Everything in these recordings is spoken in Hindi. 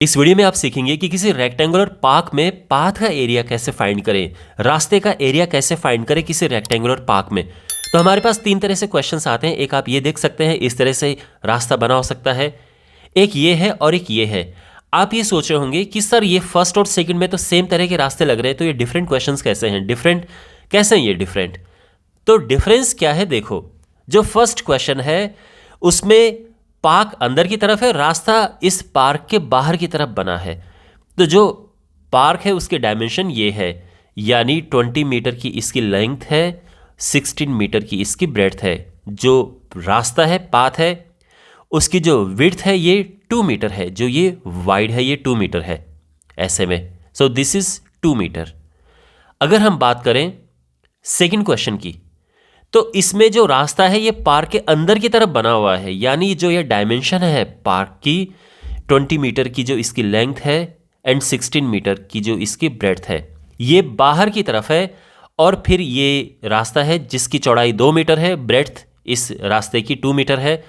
इस वीडियो में आप सीखेंगे कि किसी रेक्टेंगुलर पार्क में पाथ का एरिया कैसे फाइंड करें, रास्ते का एरिया कैसे फाइंड करें किसी रेक्टेंगुलर पार्क में। तो हमारे पास तीन तरह से क्वेश्चंस आते हैं। एक आप ये देख सकते हैं, इस तरह से रास्ता बना हो सकता है, एक ये है और एक ये है। आप ये सोच रहे होंगे कि सर ये फर्स्ट और सेकंड में तो सेम तरह के रास्ते लग रहे हैं, तो ये डिफरेंट क्वेश्चंस कैसे हैं, डिफरेंट कैसे हैं ये डिफरेंट। तो डिफरेंस क्या है, देखो जो फर्स्ट क्वेश्चन है उसमें पार्क अंदर की तरफ है, रास्ता इस पार्क के बाहर की तरफ बना है। तो जो पार्क है उसके डायमेंशन ये है, यानी 20 मीटर की इसकी लेंथ है, 16 मीटर की इसकी ब्रेड्थ है। जो रास्ता है, पाथ है, उसकी जो विड्थ है ये 2 मीटर है, जो ये वाइड है ये 2 मीटर है ऐसे में। So this is 2 metre. अगर हम बात करें सेकंड क्वेश्चन की, तो इसमें जो रास्ता है ये पार्क के अंदर की तरफ बना हुआ है, यानी जो ये डायमेंशन है पार्क की 20 मीटर की जो इसकी लेंथ है एंड 16 मीटर की जो इसकी ब्रेड्थ है, ये बाहर की तरफ है। और फिर ये रास्ता है जिसकी चौड़ाई 2 मीटर है, ब्रेड्थ इस रास्ते की 2 मीटर है,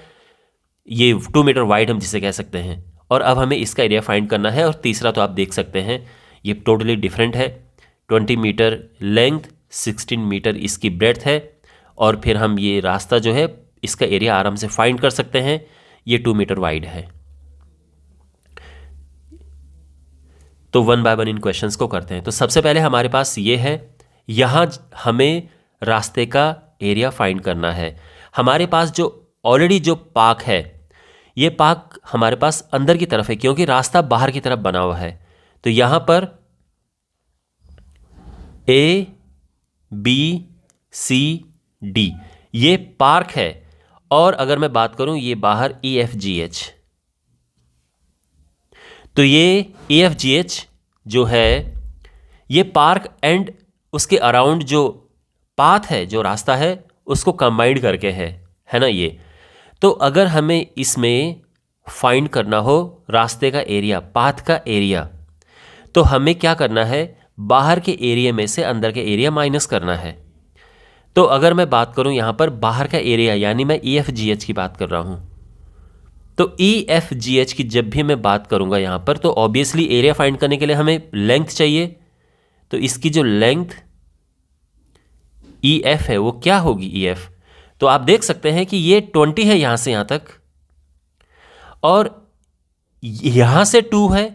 ये 2 मीटर वाइड हम जिसे कह सकते हैं। और अब हमें इसका एरिया फाइंड करना है। और तीसरा तो आप देख सकते हैं ये टोटली डिफरेंट है, 20 मीटर लेंथ, 16 मीटर इसकी ब्रेड्थ है। और फिर हम ये रास्ता जो है इसका एरिया आराम से फाइंड कर सकते हैं, ये 2 मीटर वाइड है। तो one by one in questions को करते हैं। तो सबसे पहले हमारे पास ये है, यहाँ हमें रास्ते का एरिया फाइंड करना है। हमारे पास जो ऑलरेडी जो पार्क है, ये पार्क हमारे पास अंदर की तरफ है क्योंकि रास्ता बाहर की तरफ बना हुआ है। तो यहाँ पर A, B, C, D ये पार्क है। और अगर मैं बात करूं ये बाहर EFGH, तो ये EFGH जो है ये पार्क एंड उसके अराउंड जो पाथ है, जो रास्ता है, उसको कंबाइंड करके है ना ये। तो अगर हमें इसमें फाइंड करना हो रास्ते का एरिया, पाथ का एरिया, तो हमें क्या करना है, बाहर के एरिया में से अंदर के एरिया माइनस करना है। तो अगर मैं बात करूं यहां पर बाहर का एरिया, यानी मैं EFGH की बात कर रहा हूं, तो EFGH की जब भी मैं बात करूंगा यहां पर, तो ऑब्वियसली एरिया फाइंड करने के लिए हमें लेंथ चाहिए। तो इसकी जो लेंथ EF है वो क्या होगी, EF। तो आप देख सकते हैं कि ये 20 है यहां से यहां तक, और यहां से 2 है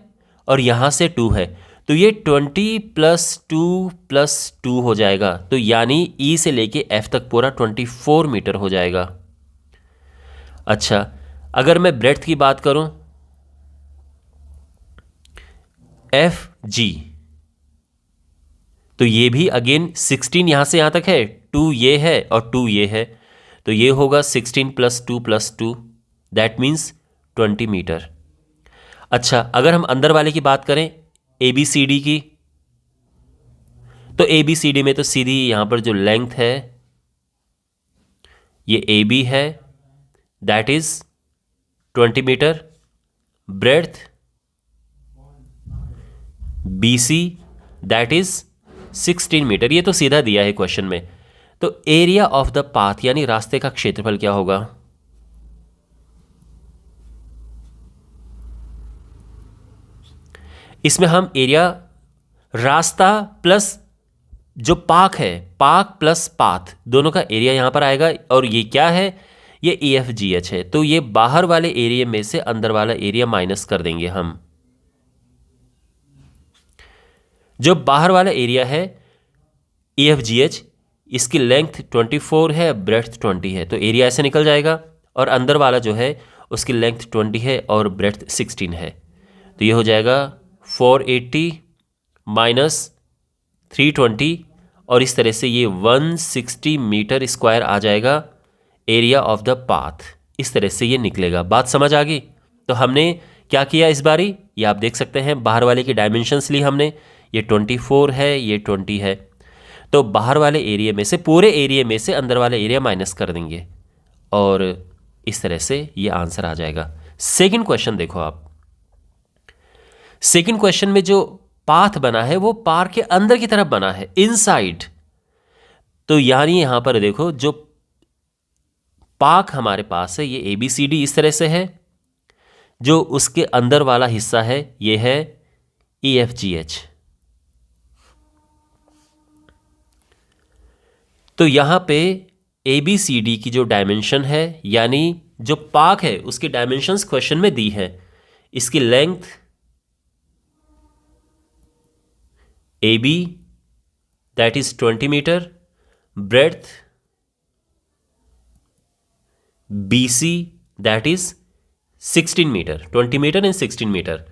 और यहां से 2 है। तो ये 20 + 2 हो जाएगा। तो यानी E से लेके F तक पूरा 24 मीटर हो जाएगा। अच्छा, अगर मैं ब्रेड्थ की बात करूं, FG, तो ये भी अगेन 16 यहां से यहां तक है, 2 ये है और 2 ये है। तो ये होगा 16 + 2 दैट मीन्स 20 मीटर। अच्छा, अगर हम अंदर वाले की बात करें ABCD की, तो ABCD में तो सीधी यहां पर जो लेंथ है ये AB है, that is 20 metre, breadth BC that is 16 metre. ये तो सीधा दिया है क्वेश्चन में। तो एरिया ऑफ द पाथ यानी रास्ते का क्षेत्रफल क्या होगा, इसमें हम एरिया रास्ता प्लस जो पार्क है, पार्क प्लस पाथ, दोनों का एरिया यहां पर आएगा। और ये क्या है, ये EFGH है। तो ये बाहर वाले एरिया में से अंदर वाला एरिया माइनस कर देंगे हम। जो बाहर वाला एरिया है EFGH, इसकी लेंथ 24 है, ब्रेड्थ 20 है, तो एरिया ऐसे निकल जाएगा। और अंदर वाला जो है उसकी लेंथ 20 है और ब्रेड्थ 16 है। तो ये हो जाएगा 480 - 320, और इस तरह से ये 160 मीटर स्क्वायर आ जाएगा एरिया ऑफ द पाथ। इस तरह से ये निकलेगा। बात समझ आ गई। तो हमने क्या किया इस बारी, ये आप देख सकते हैं, बाहर वाले की डायमेंशंस ली हमने, ये 24 है, ये 20 है। तो बाहर वाले एरिया में से, पूरे एरिया में से अंदर वाले एरिया माइनस कर देंगे, और इस तरह से ये आंसर आ जाएगा। सेकंड क्वेश्चन देखो आप, सेकंड क्वेश्चन में जो पाथ बना है वो पार्क के अंदर की तरफ बना है, इनसाइड। तो यानी यहां पर देखो जो पार्क हमारे पास है ये ABCD इस तरह से है, जो उसके अंदर वाला हिस्सा है ये है EFGH। तो यहाँ पे ABCD की जो डायमेंशन है यानी जो पाक है उसकी डायमेंशंस क्वेश्चन में दी है। इसकी length AB that is 20 metre, breadth BC that is 16 metre, 20 metre and 16 metre.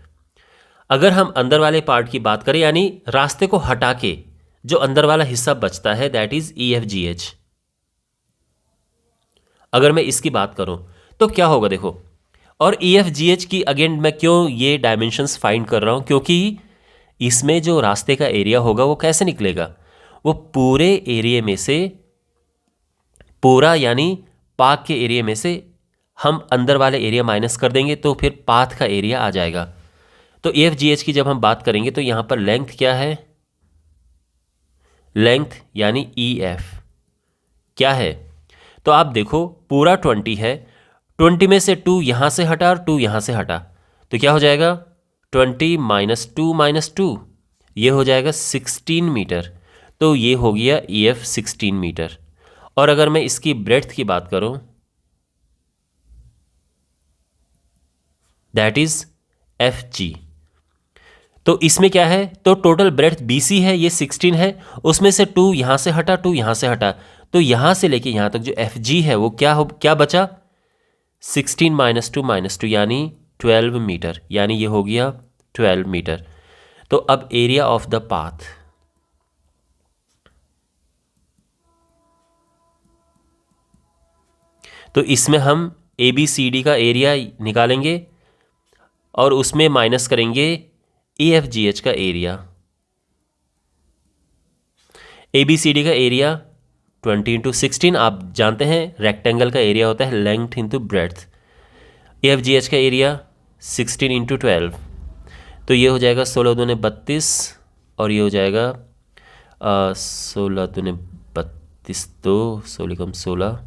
अगर हम अंदर वाले पार्ट की बात करें यानी रास्ते को हटा के जो अंदर वाला हिस्सा बचता है दैट इज EFGH। अगर मैं इसकी बात करूं तो क्या होगा देखो, और EFGH की अगेन मैं क्यों ये डायमेंशंस फाइंड कर रहा हूं, क्योंकि इसमें जो रास्ते का एरिया होगा वो कैसे निकलेगा, वो पूरे एरिया में से, पूरा यानी पाथ के एरिया में से हम अंदर वाले एरिया माइनस कर देंगे तो फिर पाथ का एरिया आ जाएगा। तो EFGH की जब हम बात करेंगे तो यहां पर लेंथ क्या है, लेंथ यानी EF क्या है, तो आप देखो पूरा 20 है, 20 में से 2 यहां से हटा और 2 यहां से हटा तो क्या हो जाएगा 20 माइनस 2 माइनस 2, ये हो जाएगा 16 मीटर। तो ये हो गया EF 16 मीटर। और अगर मैं इसकी ब्रेड्थ की बात करूं दैट इज FG, तो इसमें क्या है, तो टोटल ब्रेड्थ BC है, ये 16 है, उसमें से 2 यहां से हटा 2 यहां से हटा, तो यहां से लेके यहां तक जो FG है वो क्या बचा 16 माइनस 2 यानी 12 मीटर, यानी ये हो गया 12 मीटर। तो अब एरिया ऑफ द पाथ, तो इसमें हम ABCD का एरिया निकालेंगे और उसमें माइनस करेंगे EFGH का एरिया। ABCD का एरिया 20 इंटू 16, आप जानते हैं रेक्टेंगल का एरिया होता है लेंथ इंटू ब्रेड्थ। EFGH का एरिया 16 इंटू 12, तो ये हो जाएगा 16 दूने 32 और ये हो जाएगा 16 दूने 32, तो 16 कम 16,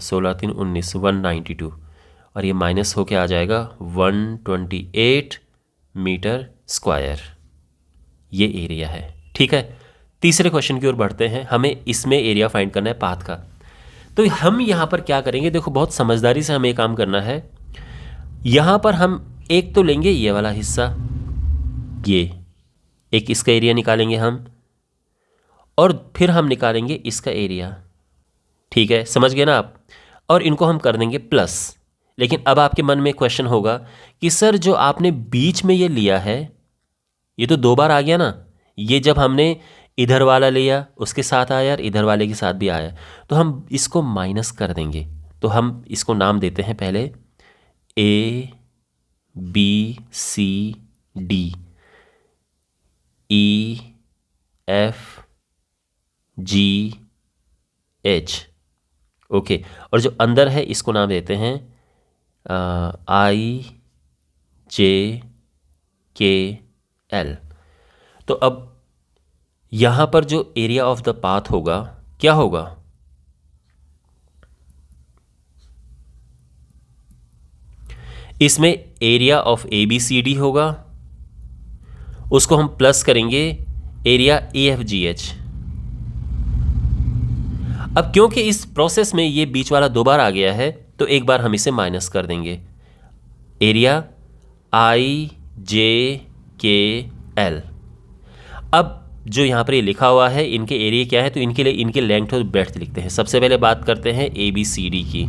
16 3 19, 192 और ये माइनस होके आ जाएगा 128 मीटर स्क्वायर, ये एरिया है। ठीक है, तीसरे क्वेश्चन की ओर बढ़ते हैं, हमें इसमें एरिया फाइंड करना है पाथ का। तो हम यहाँ पर क्या करेंगे, देखो बहुत समझदारी से हमें काम करना है। यहाँ पर हम एक तो लेंगे ये वाला हिस्सा, ये एक इसका एरिया निकालेंगे हम, और फिर हम निकालेंगे इसका एरिया। ठीक है, समझ गए ना आप, और इनको हम कर देंगे प्लस। लेकिन अब आपके मन में क्वेश्चन होगा कि सर जो आपने बीच में ये लिया है ये तो 2 बार आ गया ना, ये जब हमने इधर वाला लिया उसके साथ आया और इधर वाले के साथ भी आया, तो हम इसको माइनस कर देंगे। तो हम इसको नाम देते हैं पहले ABCD EFGH, ओके, और जो अंदर है इसको नाम देते हैं IJKL। तो अब यहां पर जो एरिया ऑफ द पाथ होगा क्या होगा, इसमें एरिया ऑफ ABCD होगा, उसको हम प्लस करेंगे एरिया EFGH। अब क्योंकि इस प्रोसेस में ये बीच वाला 2 बार आ गया है तो एक बार हम इसे माइनस कर देंगे, एरिया IJKL। अब जो यहाँ पर ये लिखा हुआ है इनके एरिया क्या है, तो इनके लिए इनके लेंथ और ब्रेड्थ लिखते हैं। सबसे पहले बात करते हैं ABCD की,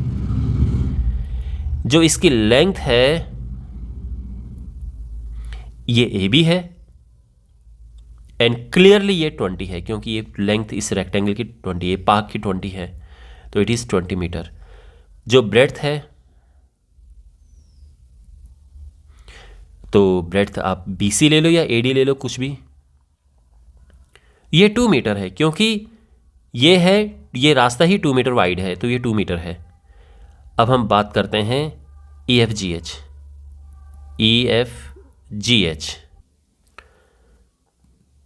जो इसकी लेंथ है ये AB है एंड क्लियरली ये 20 है, क्योंकि ये लेंथ इस रेक्टेंगल की 20, ये पार्क की 20 है, तो इट इज 20 मीटर। जो ब्रेड्थ है, तो ब्रेड्थ आप BC ले लो या AD ले लो, कुछ भी, ये 2 मीटर है, क्योंकि ये है, ये रास्ता ही 2 मीटर वाइड है, तो ये 2 मीटर है। अब हम बात करते हैं EFGH।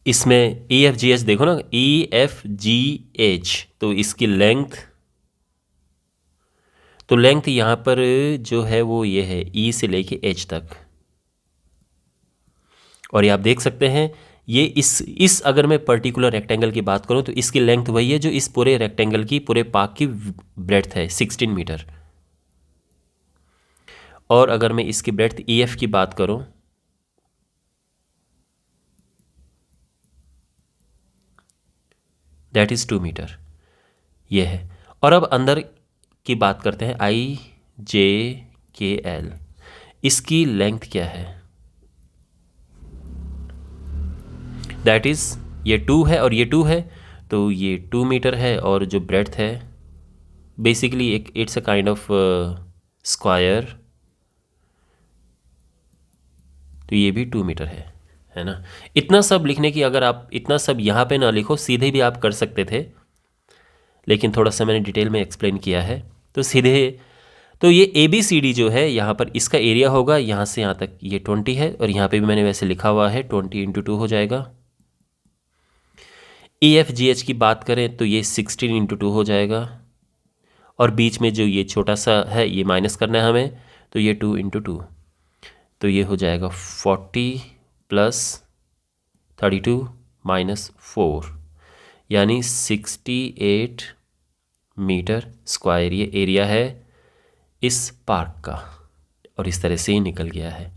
इसमें EFGH देखो ना, EFGH, तो इसकी लेंथ तो लेंथ यहाँ पर जो है वो ये है ई से लेके एच तक। और ये आप देख सकते हैं ये इस अगर मैं पर्टिकुलर रेक्टेंगल की बात करूँ तो इसकी लेंथ वही है जो इस पूरे रेक्टेंगल की, पूरे पार्क की ब्रेड्थ है, 16 मीटर। और अगर मैं इसकी ब्रेड्थ ई एफ की बात करूँ दैट इज़ 2 मीटर, ये है। और अब अंदर की बात करते हैं, आई जे के एल, इसकी लेंथ क्या है? दैट इज़ ये 2 है और ये 2 है, तो ये 2 मीटर है। और जो ब्रेड्थ है बेसिकली एक it's a kind of square, तो ये भी 2 मीटर है ना। इतना सब लिखने की, अगर आप इतना सब यहाँ पे ना लिखो, सीधे भी आप कर सकते थे, लेकिन थोड़ा सा मैंने डिटेल में एक्सप्लेन किया है तो सीधे। तो ये ए बी सी डी जो है यहाँ पर इसका एरिया होगा यहाँ से यहाँ तक, ये 20 है और यहाँ पे भी मैंने वैसे लिखा हुआ है 20 इंटू 2 हो जाएगा। ई एफ जी एच की बात करें तो ये 16 इंटू 2 हो जाएगा। और बीच में जो ये छोटा सा है ये माइनस करना है हमें, तो ये 2 इंटू 2, तो ये हो जाएगा 40 प्लस 32 माइनस 4, यानी 68 मीटर स्क्वायर ये एरिया है इस पार्क का। और इस तरह से ही निकल गया है।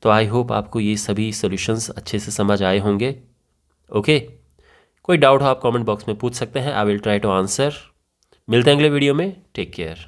तो आई होप आपको ये सभी सॉल्यूशंस अच्छे से समझ आए होंगे। ओके, कोई डाउट हो आप कमेंट बॉक्स में पूछ सकते हैं, I will try to answer. मिलते हैं अगले वीडियो में, टेक केयर।